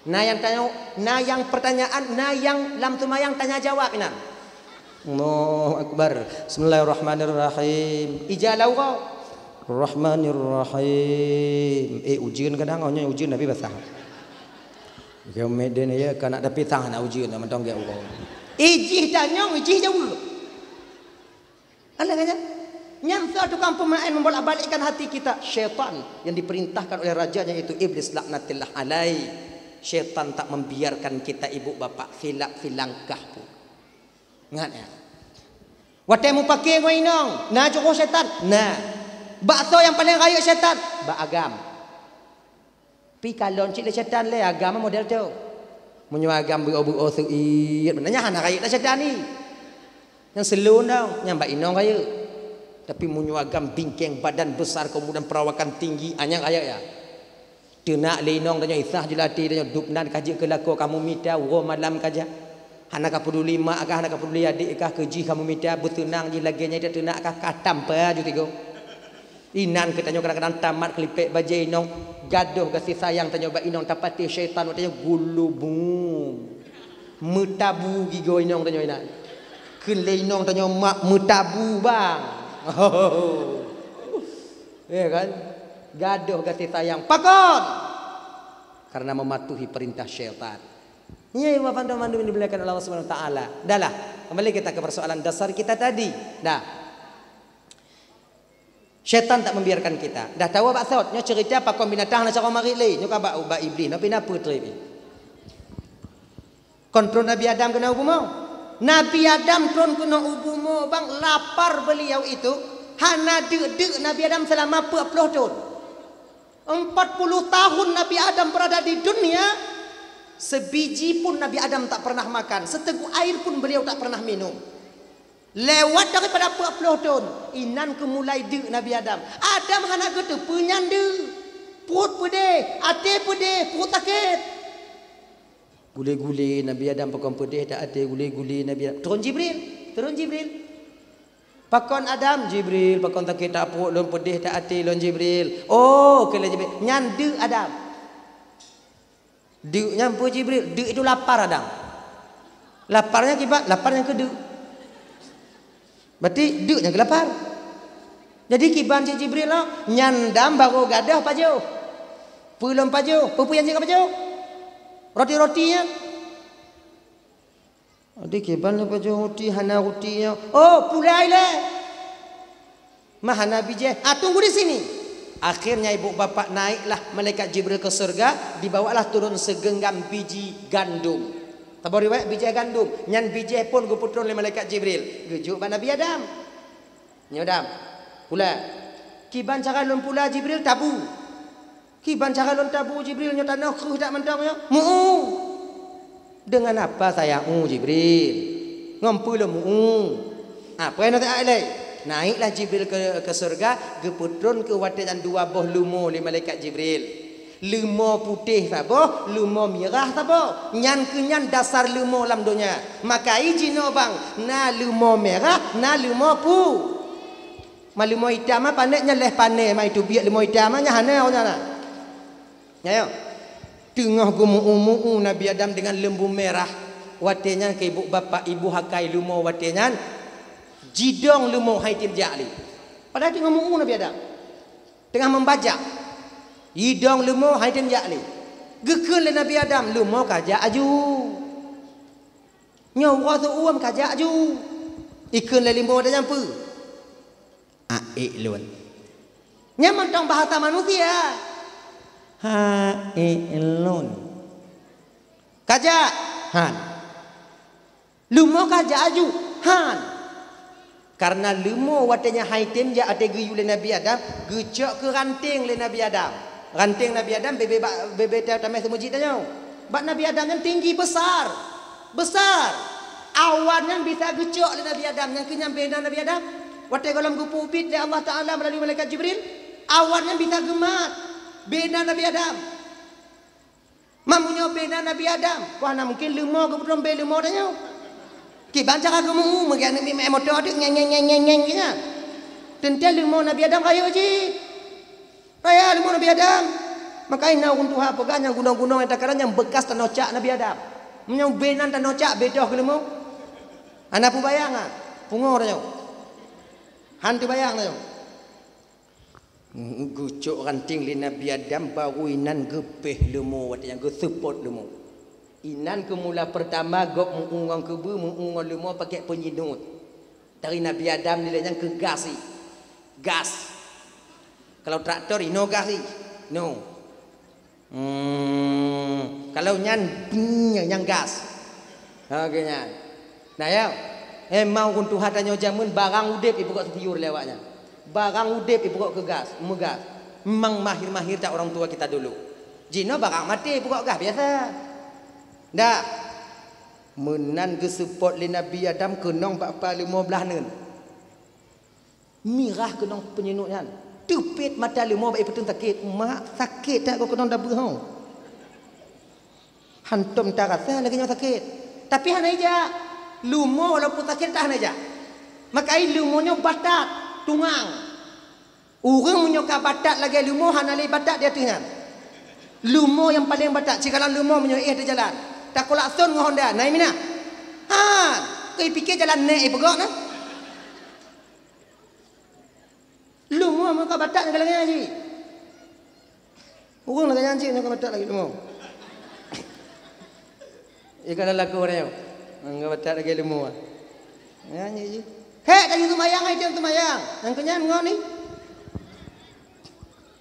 Nah yang tanya, nah yang pertanyaan, nah yang lam tumayang tanya jawab ina. Allahu akbar. Bismillahirrahmanirrahim. Ijalau kau. Rahmanirrahim. Ujian kadang awaknya ujian Nabi bahasa. Kau meden ya kana tapi tang nak ujian nak mentong ge kau. Ijih tanya, ijih jauh. Anda kata nyamsa tukang pemain membolak-balikkan hati kita. Syaitan yang diperintahkan oleh rajanya itu iblis laknatillah alaihi. Syaitan tak membiarkan kita ibu bapak filak filangkah pun. Ingat ya. Watemu pakai kau inong. Nah cukup syaitan. Nah. Bakso yang paling raya syaitan. Ba agam. Pi kalon cik le syaitan le agama model tu. Munyo agam bu suit. Menanya hana kaya le syaitan ni. Yang selun dah, yang mbak inong kaya. Tapi munyo agam bingkeng badan besar kemudian perawakan tinggi anyang kaya ya. Tenak le inong tanya isah jelati tanya dupnan kaji ke lako kamu mita wo malam kaja. Hana ka peduli mak kah hana ka peduli adik kah keji kamu mita bertenang je laginya dia tenak kah katam pa ju tigo. Inan kita tanya kadang-kadang tamat kelipek bajai inong gaduh kasih sayang tanya bak inong tapati syaitan tanya gulubung. Metabu gigo inong tanya inan. Kun le inong tanya mak metabu bang. Oh. Ya kan? Gaduh kasih sayang pakon. Karena mematuhi perintah syaitan. Ya, Bapak teman-teman dibelakang Allah Subhanahu wa taala. Dahlah, kembali kita ke persoalan dasar kita tadi. Dah. Syaitan tak membiarkan kita. Dah tahu Pak Saud, nya cerita pakon binatang nak cara mari le, nya ka ba iblis, nak pina putri ni. Kontrol Nabi Adam kena ubumo. Nabi Adam turun kena ubumo bang lapar beliau itu hana dek Nabi Adam selama 40 tahun. 40 tahun Nabi Adam berada di dunia, sebiji pun Nabi Adam tak pernah makan, seteguk air pun beliau tak pernah minum. Lewat daripada 40 tahun, inan ke mulai dek Nabi Adam. Adam hana gitu penyanda, perut pedih, hati pedih, perut sakit. Gule-gule Nabi Adam pakon pedih tak ada gule-gule Nabi Adam. Turun Jibril. Pakon Adam Jibril, pakon sakit tak perut lon pedih tak hati lon Jibril. Oh, kala Jibril nyande Adam. Dek nyampu Jibril, dek itu lapar Adam. Laparnya akibat lapar yang kedua. Berarti dek yang kelapar. Jadi kiban si Jibril lah nyandam baru gadah paju. Pelum paju, pupu yang jika paju. Roti-rotinya. Adik kiban le paju roti hana rotinya. Oh, pulai le. Mahana bije. Tunggu di sini. Akhirnya ibu bapa naiklah malaikat Jibril ke surga, dibawalah turun segenggam biji gandum. Tahu riwayat biji gandum, nyan biji pun guputron oleh malaikat Jibril. Gejuk ba Nabi Adam. Nyodam. Pula. Kiban cara lon pula Jibril tabu. Kiban cara lon tabu Jibril nya tanah kruh tak mentang nya. Mu. Dengan apa saya Jibril? Ngompu lo mu. Apa yang nak ai naiklah Jibril ke surga, geputron ke watan dua boh lumo oleh malaikat Jibril. Lumo putih sabo, lumo merah sabo. Nyan kenyan dasar lumo lam dunia. Maka ijino bang, na lumo merah, na lumo pu. Malumo hitam apa pandainya leh pandai mai tu biak lumo hitam nya hana nya na. Ya yo. Tengah gumu Nabi Adam dengan lembu merah. Watenya ke ibu bapa ibu hakai lumo watenya. Jidong lumo haitim ja'li. Padahal tengah mu'u Nabi Adam. Tengah membajak. Jidong lumo haitim ja'li. Gekul le Nabi Adam. Lumo kajak aju. Nyawa tu uam kajak aju. Ikun le limbo ada nyampu. Lun. Nyaman tong bahasa manusia. Lun. Kajak. Han. Lumo kajak aju. Han. Karena lemo watanya haitim ja ate geyu le Nabi Adam, gecok ke ranting le Nabi Adam. Ranting Nabi Adam bebe tamai semujid tanya. Bak Nabi Adam yang tinggi besar. Besar. Awan yang bisa gecok le Nabi Adam yang kenyam bena Nabi Adam. Watai kolam gupupit le Allah Taala melalui malaikat Jibril. Awan yang bisa gemat bena Nabi Adam. Mamunya bena Nabi Adam. Wah na mungkin lemo ke belum be lemo tanya. Ki banca kamu mungkin ni motor tu ngeng gitu. Tentu limo Nabi Adam kayu je. Raya limo Nabi Adam. Makanya untuk apa kan yang gunung-gunung yang takaran yang bekas tanocak Nabi Adam. Yang benan tanocak bedoh ke limo. Anak pu bayang ah. Pungo dah yo. Hantu bayang dah yo. Gucuk ranting li Nabi Adam baru inan gepeh limo wat yang ge support limo. Inan ke mula pertama gok mengungong kebu mengungong lemo pakai penyedut. Dari Nabi Adam nilainya ke gas. Gas. Kalau traktor no gas. No. Kalau nyan gas. Okey nyan. Nah ya. Mau untuk hatanya jamun barang udip ibu kok tiur lewatnya. Barang udip ibu kok ke gas, megas. Memang mahir-mahir tak orang tua kita dulu. Jino barang mati pokok gah biasa. Ndak. Menan ke support li Nabi Adam kenong bapa 15 neun. Mirah kenong penyenuknya. Tupit mata 5 baik betul sakit. Mak sakit tak kau kenong dah berhau. Hantum tak rasa lagi yang sakit. Tapi hana aja. Lumo walaupun sakit tak hana aja. Maka lumonya batat, tungang. Orang menyokap batat lagi lumo hana lagi batat dia tinggal. Lumo yang paling batak. Jika lumo menyoih di jalan. Tak kolak son dengan Honda. Naik mina. Kau fikir jalan naik pegok na? Lumo muka batak dengan lagi haji. Orang lagi haji muka batak lagi lumo. Ikan laku orang. Muka batak lagi lumo. Haji. Hei, tadi tu mayang ai tu mayang. Yang kenyan ngau ni.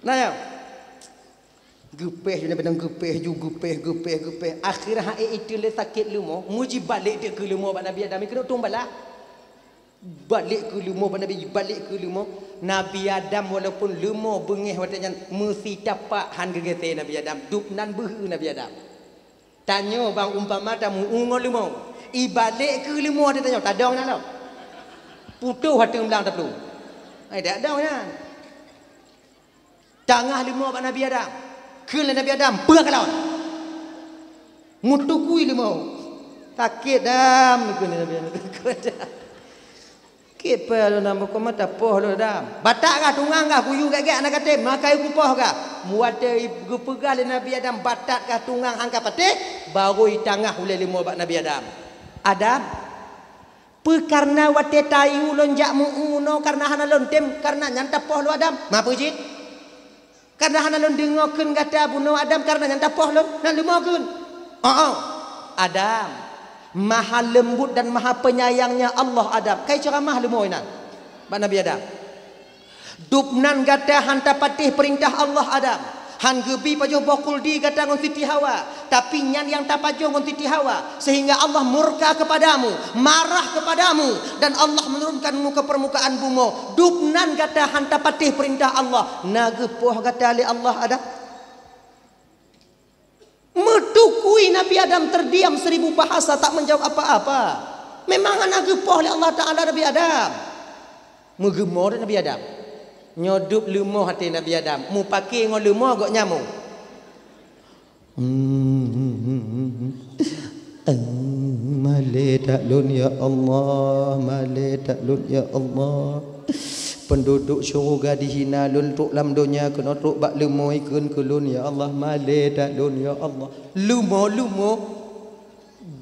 Nah ya. Gupeh dia pedang gupeh ju gupeh. Akhirnya itu le sakit lumo, muji balik dia ke lumo bab Nabi Adam kena tumbala. Balik ke lumo bab Nabi balik ke lumo. Nabi Adam walaupun lumo bengih watanya mesti tapak han gegete Nabi Adam. Dupnan behu Nabi Adam. Tanya bang umpama tamu ungol lumo. Ibalik ke lumo dia tanya, tak ada nak tau. Putuh hati ulang tak perlu. Tak ada kan. Tengah lumo bab Nabi Adam. Kena Nabi Adam berak lawan. Mutukui limau. Sakit dam kena Nabi Adam. Kepa lo nama ko mata poh lo dam. Batak kah tungang kah kuyu gak anak kate makai kupoh kah. Muada ibu pegal Nabi Adam batak kah tungang angka patih baru i tangah oleh limau bak Nabi Adam. Adam karena wate tayu lonjak muuno karena hana lontem karena nyanta poh lo Adam. Ma pujit. Karena hana lon dengokeun kata bunuh Adam karena nyanta poh lon nak lumokeun. Adam maha lembut dan maha penyayangnya Allah Adam. Kai cara mah lumoinan. Ba Nabi Adam. Dupnan kata hanta patih perintah Allah Adam. Han gebi pajoh bokul di kata ngon Siti Hawa. Tapi nyan yang tak pajoh ngon Siti Hawa. Sehingga Allah murka kepadamu. Marah kepadamu. Dan Allah menurunkanmu ke permukaan bumi. Dupnan kata hanta patih perintah Allah. Nagepoh kata ali Allah ada. Metukui Nabi Adam terdiam 1000 bahasa tak menjawab apa-apa. Memang nagepoh oleh Allah Ta'ala Nabi Adam. Megemor Nabi Adam. Nyodup lumoh hati Nabi Adam. Mu pakai ngol lumoh gok nyamu. Male taklun ya Allah, male taklun ya Allah. Penduduk syurga dihina lun tuk lam dunia kena tuk bak lumoh ikun kulun ya Allah, male taklun ya Allah. Lumoh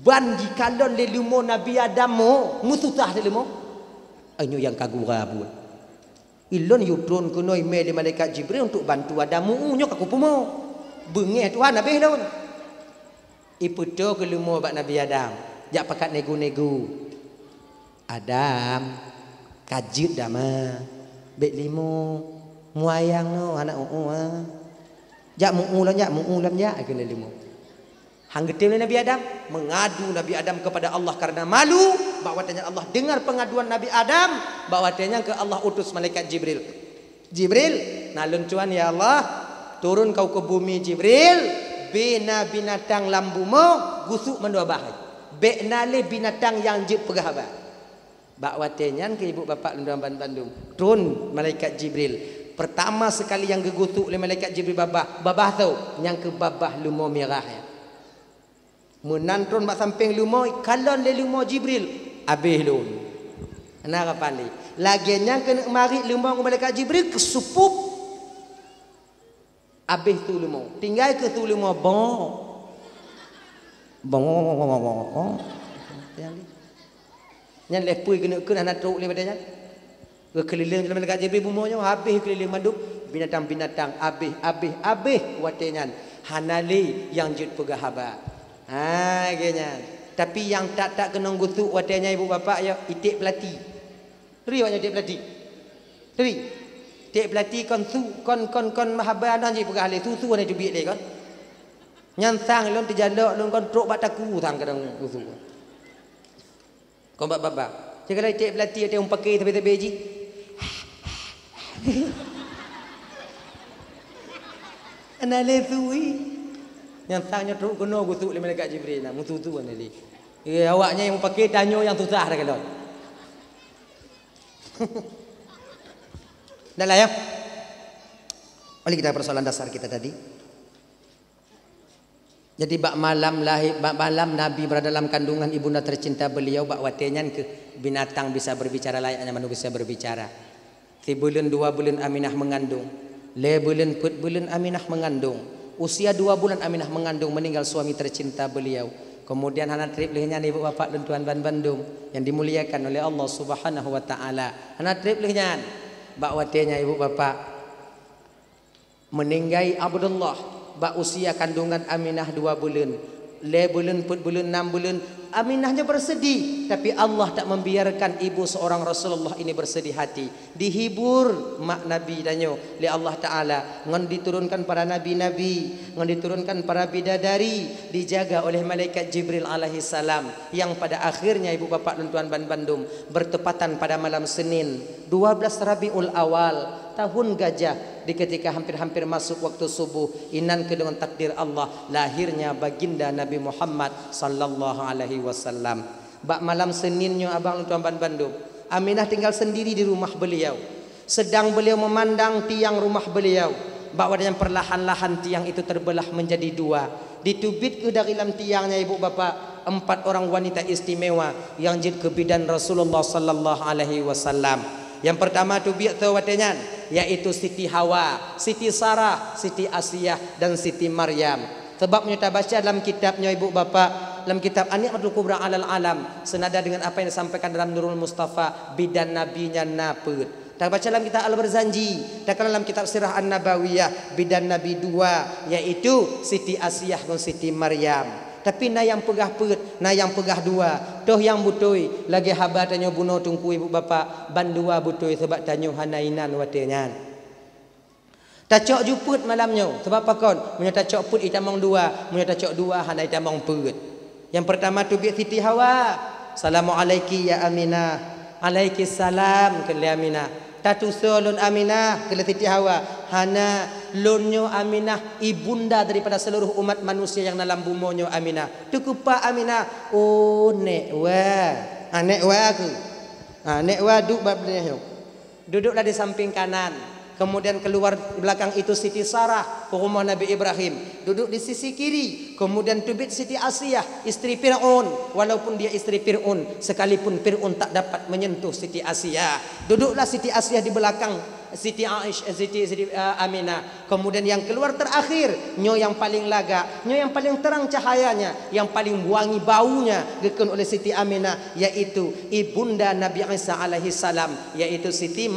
ban jikalon le lumoh Nabi Adam mu susah le lumoh. Anyo yang kagura buat. Ilon yudron kuno email di malaikat Jibril untuk bantu Adam muunyo aku pumo. Bengeh Tuhan habis daun. Iputo ke lumo bak Nabi Adam. Jak pakat nego-nego. Adam kajut dama. Bek limo muayang no anak Jak muulam jak kena limo. Hang getim Nabi Adam mengadu Nabi Adam kepada Allah karena malu bahwatanya Allah dengar pengaduan Nabi Adam bahwatanya ke Allah utus malaikat Jibril. Jibril, nalun cuan ya Allah, turun kau ke bumi Jibril, bina binatang lambumo gusuk mendua bahai. Beknale binatang yang jep pegahaba. Bahwatanya ke ibu bapa Lundang Bandung, turun malaikat Jibril. Pertama sekali yang gegusuk oleh malaikat Jibril babah tu, yang ke babah lumo merah ya. Menantron mak samping lumo kalon le lumo Jibril habis lun. Ana kapali. Laginya kena mari lumo ke malaikat Jibril kesupup. Habis tu lumo. Tinggal ke tu lumo bong. Yang lepui kena anak truk le padanya. Ke keliling dalam malaikat Jibril bumonya habis keliling manduk binatang-binatang habis watenya. Hanali yang jut pegahaba. Genya. Tapi yang tak kena gusuk wadanya ibu bapa ya itik pelati. Teri awak itik pelati. Teri. Itik pelati kon mahaban je pegah le susu ni tubik le kon. Nyansang lon terjalak lon kon truk bataku sang kadang gusuk. Kon bapa. Jika itik pelati ada yang pakai tepi-tepi ji. Ana le suwi. Yang tanya teruk kena gutuk oleh malaikat Jibril nak mutu-tu kan tadi. Awaknya yang pakai tanyo yang tutah dah kalau. Dah lah ya. Oleh kita persoalan dasar kita tadi. Jadi bak malam Nabi berada dalam kandungan ibunda tercinta beliau, bak watenyan ke binatang bisa berbicara layaknya manusia berbicara. 3 bulan 2 bulan Aminah mengandung. 4 bulan 4 bulan Aminah mengandung. Usia 2 bulan Aminah mengandung meninggal suami tercinta beliau. Kemudian anak trip lehnya ibu bapak dan tuan ban Bandung yang dimuliakan oleh Allah Subhanahu wa taala. Anak trip lehnya bak watenya ibu bapak meninggai Abdullah bak usia kandungan Aminah 2 bulan. 5 bulan 4 bulan 6 bulan Aminahnya bersedih, tapi Allah tak membiarkan ibu seorang Rasulullah ini bersedih hati. Dihibur mak Nabi danyo oleh Allah Taala, ngan diturunkan para nabi-nabi, ngan diturunkan para bidadari, dijaga oleh malaikat Jibril alaihi salam, yang pada akhirnya ibu bapak dan tuan ban Bandung bertepatan pada malam Senin 12 Rabiul Awal tahun gajah, di ketika hampir-hampir masuk waktu subuh, inan ke dengan takdir Allah lahirnya baginda Nabi Muhammad sallallahu alaihi wasallam. Bak malam Seninnya abang tuan ban Bandung, Aminah tinggal sendiri di rumah beliau. Sedang beliau memandang tiang rumah beliau, bak wadanya perlahan-lahan tiang itu terbelah menjadi 2. Ditubit ke dari dalam tiangnya ibu bapak 4 orang wanita istimewa yang jadi kebidan Rasulullah sallallahu alaihi wasallam. Yang pertama tu biak tawatenyan, yaitu Siti Hawa, Siti Sarah, Siti Asiyah dan Siti Maryam. Sebab kita baca dalam kitabnya ibu bapak, dalam kitab An-Ni'matul Kubra 'alal Alam, senada dengan apa yang disampaikan dalam Nurul Mustafa, bidan nabinya napet. Tak baca dalam kitab Al-Barzanji, tak dalam kitab Sirah An-Nabawiyah, bidan nabi 2, yaitu Siti Asiyah dan Siti Maryam. Tapi na yang pegah pet, na yang pegah 2. Toh yang butoi lagi haba tanyo buno tungku ibu bapa ban 2 butoi sebab tanyo hanainan watenyan. Tacok juput malamnyo sebab pakon munya tacok put itamong 2, munya tacok 2 hanai tamong pet. Yang pertama tu bi Siti Hawa. Assalamualaikum ya Aminah. Alaiki salam ke Aminah. Tatu solun Aminah ke Siti Hawa. Hana lunyo Aminah ibunda daripada seluruh umat manusia yang dalam bumonyo Aminah. Tukupa Aminah. Oh nek wa. Nek wa aku. Nek wa duduk babnya. Duduklah di samping kanan. Kemudian keluar belakang itu Siti Sarah, rumah Nabi Ibrahim, duduk di sisi kiri. Kemudian tubit Siti Asiyah, istri Fir'aun. Walaupun dia istri Fir'aun, sekalipun Fir'aun tak dapat menyentuh Siti Asiyah. Duduklah Siti Asiyah di belakang Siti Aisyah, Siti Aminah. Kemudian yang keluar terakhir, nyo yang paling laga, nyo yang paling terang cahayanya, yang paling wangi baunya gekun oleh Siti Aminah, yaitu ibunda Nabi Isa alaihi salam, yaitu Siti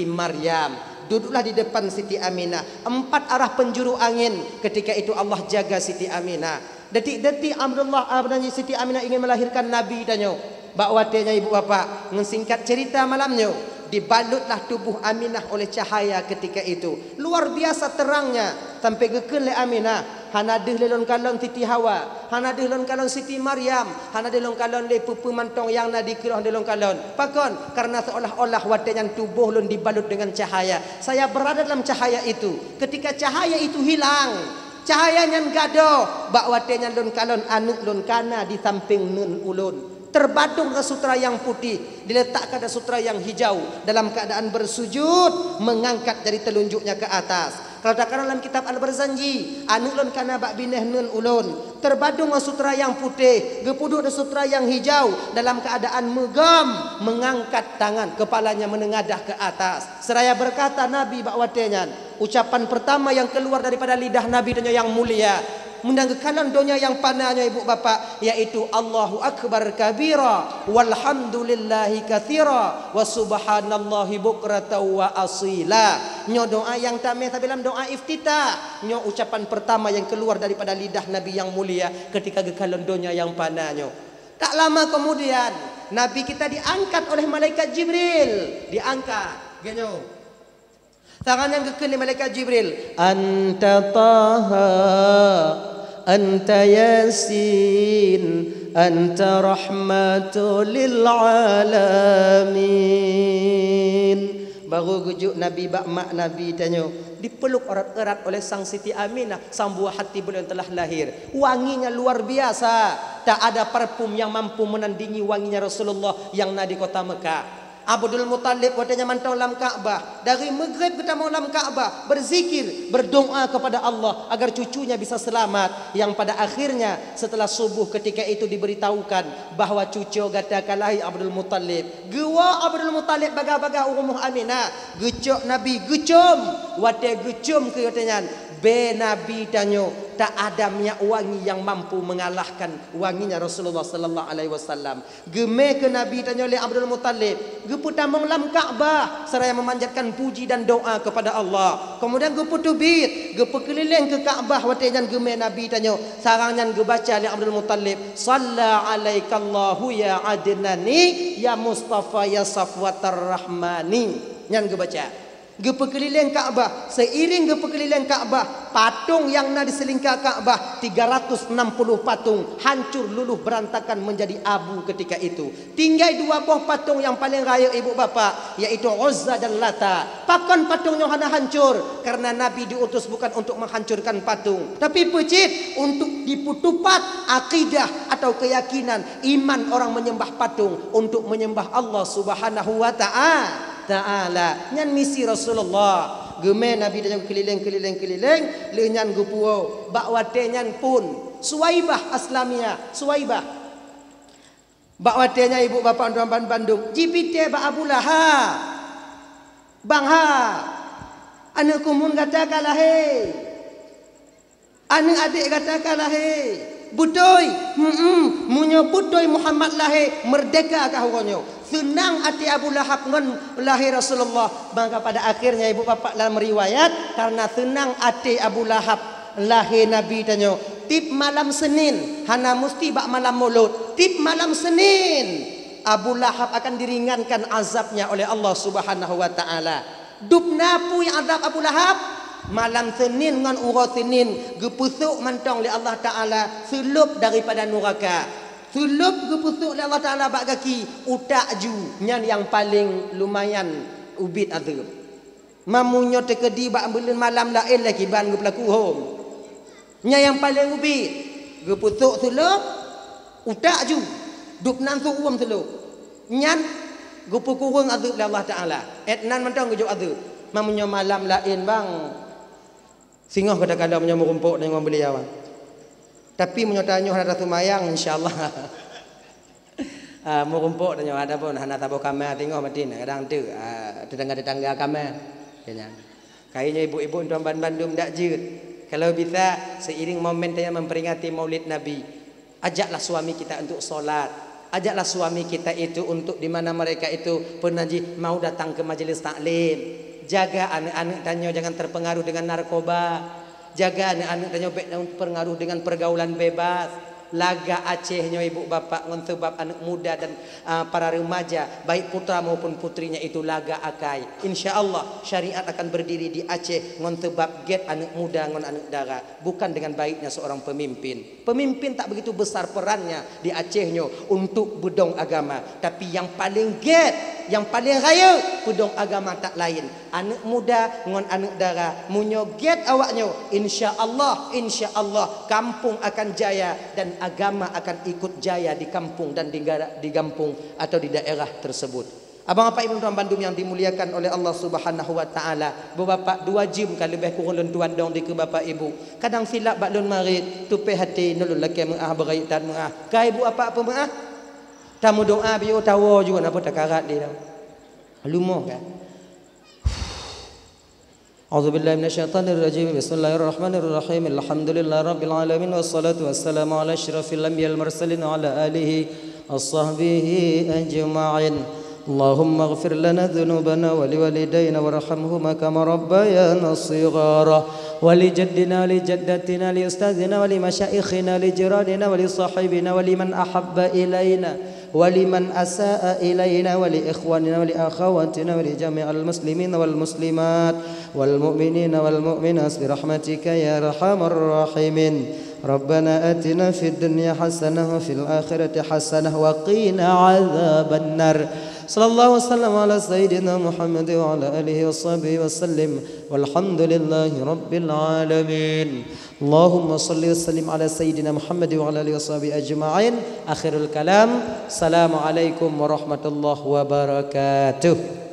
Maryam. Duduklah di depan Siti Aminah. 4 arah penjuru angin. Ketika itu Allah jaga Siti Aminah. Detik-detik Abdullah dan Siti Aminah ingin melahirkan Nabi danyo. Bakwatenya ibu bapa, mensingkat cerita malamnya, dibalutlah tubuh Aminah oleh cahaya ketika itu. Luar biasa terangnya sampai gekel le Aminah. Hanadeh lelon kalon Siti Hawa, hanadeh lelon kalon Siti Maryam, hanadeh lelon kalon le pupu mantong yang nadi kirah lelon kalon. Pakon karena seolah-olah watenyan tubuh lon dibalut dengan cahaya. Saya berada dalam cahaya itu. Ketika cahaya itu hilang, cahayanya gado, bak watenyan lon kalon anuk lon kana di samping nun ulun. Terbadung ke sutra yang putih, diletakkan ke sutra yang hijau, dalam keadaan bersujud mengangkat jari telunjuknya ke atas. Kalau tak dalam kitab Al-Barzanji, anulun kana bak bineh nun ulun, terbadung ke sutra yang putih, gepuduk ke sutra yang hijau, dalam keadaan megam mengangkat tangan, kepalanya menengadah ke atas. Seraya berkata Nabi bak watenyan, ucapan pertama yang keluar daripada lidah Nabi yang mulia, mendanggakan donya yang panahnya ibu bapa, yaitu Allahu Akbar kabira walhamdulillahi katsira wa subhanallahi bukratan wa asila. Nyo doa yang tameh tapi dalam doa iftitah, nyo ucapan pertama yang keluar daripada lidah Nabi yang mulia ketika gekalan donya yang panahnya. Tak lama kemudian Nabi kita diangkat oleh malaikat Jibril, diangkat genyo. Tangan yang kekal malaikat Jibril, anta taha, anta yasin, anta rahmatul lil alamin. baru gujuk Nabi bak mak Nabi tanya, dipeluk erat-erat oleh sang Siti Aminah, sang buah hati beliau telah lahir. Wanginya luar biasa, tak ada parfum yang mampu menandingi wanginya Rasulullah yang ada di kota Mekah. Abdul Muttalib katanya mantau dalam Kaabah, dari maghrib kita mau dalam Kaabah berzikir, berdoa kepada Allah agar cucunya bisa selamat. Yang pada akhirnya setelah subuh ketika itu diberitahukan bahawa cucu gatakalahi Abdul Muttalib. Gewa Abdul Muttalib baga-baga Ummu Aminah, gecok Nabi gecom, wate gecom ke katanya. Be Nabi tanya, tak ada minyak wangi yang mampu mengalahkan wanginya Rasulullah sallallahu alaihi wasallam. Geme ke Nabi tanya oleh Abdul Muttalib, geputamong lam Kaabah seraya memanjatkan puji dan doa kepada Allah. Kemudian geputubit, gepekeliling ke Kaabah watejan geme Nabi tanya, sarangan gebaca oleh Abdul Muttalib, salla alaikallahu ya adnani ya Mustafa ya Safwatar Rahmani. Nyan gebaca. Gepekeliling Kaabah, seiring gepekeliling Kaabah, patung yang nak diselingkar Kaabah 360 patung hancur luluh berantakan menjadi abu ketika itu. Tinggal dua buah patung yang paling raya ibu bapa, yaitu Uzza dan Lata. Pakon patungnya hana hancur karena Nabi diutus bukan untuk menghancurkan patung, tapi pecit untuk diputupat akidah atau keyakinan iman orang menyembah patung untuk menyembah Allah Subhanahu wa ta'ala. Nyan misi Rasulullah. Geme Nabi dan keliling lenyan gupuo bakwate nyan pun Suwaibah Aslamia, Suwaibah bakwatenya ibu bapa orang Bandung, jipite ba Abu Lahab bang ha anu kumun katakanlah he, anu adik katakanlah he, butoy munyo butoy Muhammad lahe merdeka kah honyo. Senang hati Abu Lahab ngon lahir Rasulullah. Maka pada akhirnya ibu bapa dalam riwayat, karena senang hati Abu Lahab lahir Nabi tanya, tip malam Senin hana musti bak malam Maulud. Tip malam Senin Abu Lahab akan diringankan azabnya oleh Allah Subhanahu wa taala. Dup napu yang azab Abu Lahab malam Senin ngan urut Senin gepusuk mantong oleh Allah taala selup daripada neraka. Sulup gepusuk oleh Allah Ta'ala bak kaki utak ju nyan yang paling lumayan ubit azab. Mamunyo tekedi bak bulan malam lain lagi ban gepelaku hom. Nya yang paling ubit gepusuk sulup utak ju dup nan su uam sulup. Nyan gepukurung azab oleh Allah Ta'ala. Etnan mentang gejuk azab. Mamunyo malam lain bang. Singoh kadang-kadang menyamu rumpuk dengan beliau. Tapi menyotanya ada sumayang insyaallah. Mau rumpuk tanya ada pun hana tabo kamar tengok matin kadang tu tetangga-tetangga kamar. Kayaknya ibu-ibu tuan Bandung dak jut. Kalau bisa seiring momen saya memperingati Maulid Nabi, ajaklah suami kita untuk solat. Ajaklah suami kita itu untuk di mana mereka itu penaji mau datang ke majelis taklim. Jaga anak-anak tanya jangan terpengaruh dengan narkoba. Jaga anak-anak tanya pengaruh dengan pergaulan bebas. Laga Acehnya ibu bapa ngon sebab anak muda dan para remaja baik putra maupun putrinya itu laga akai. Insyaallah syariat akan berdiri di Aceh ngon sebab get anak muda ngon anak dara, bukan dengan baiknya seorang pemimpin. Pemimpin tak begitu besar perannya di Acehnya untuk bedong agama, tapi yang paling get, yang paling raya bedong agama tak lain. Anak muda ngon anak dara munyo get awaknya, insyaallah kampung akan jaya dan agama akan ikut jaya di kampung dan di kampung atau di daerah tersebut. Abang apa ibu tuan Bandung yang dimuliakan oleh Allah Subhanahu wa taala, beberapa 2 jam kan lebih kurang tuan dong di ke bapa ibu. Kadang silap bak lun marit, tupe hati nulul laki mengah berayu tan mengah. Ka ibu apa mengah? Tamu doa biu tawo juga napa takarat dia. Lumoh kan. A'udzubillahi minasyaitonir rajim. Bismillahirrahmanirrahim. Alhamdulillahirabbil alamin wassalatu wassalamu ala asyrafil anbiya'il mursalin wa ala alihi washabbihi ajma'in. Allahumma ighfir lana dhunubana wa liwalidayna warhamhuma kama rabbayana shighara wa li jaddina wa li jaddatina li ustadzina wa li masyayikhina li jiranina wa li sahibina wa liman ahabba ilaina ولمن أساء إلينا ولإخواننا ولأخواتنا ولجميع المسلمين والمسلمات والمؤمنين والمؤمنات برحمتك يا أرحم الراحمين. ربنا آتنا في الدنيا حسنة وفي الآخرة حسنة وقنا عذاب النار. Sallallahu wasallam ala sayyidina Muhammad wa ala alihi wa sahbihi wa sallim. Walhamdulillahi rabbil alamin. Allahumma salli wa sallim ala sayyidina Muhammad wa ala alihi wa sahbihi ajma'in. Akhirul kalam. Assalamualaikum warahmatullahi wabarakatuh.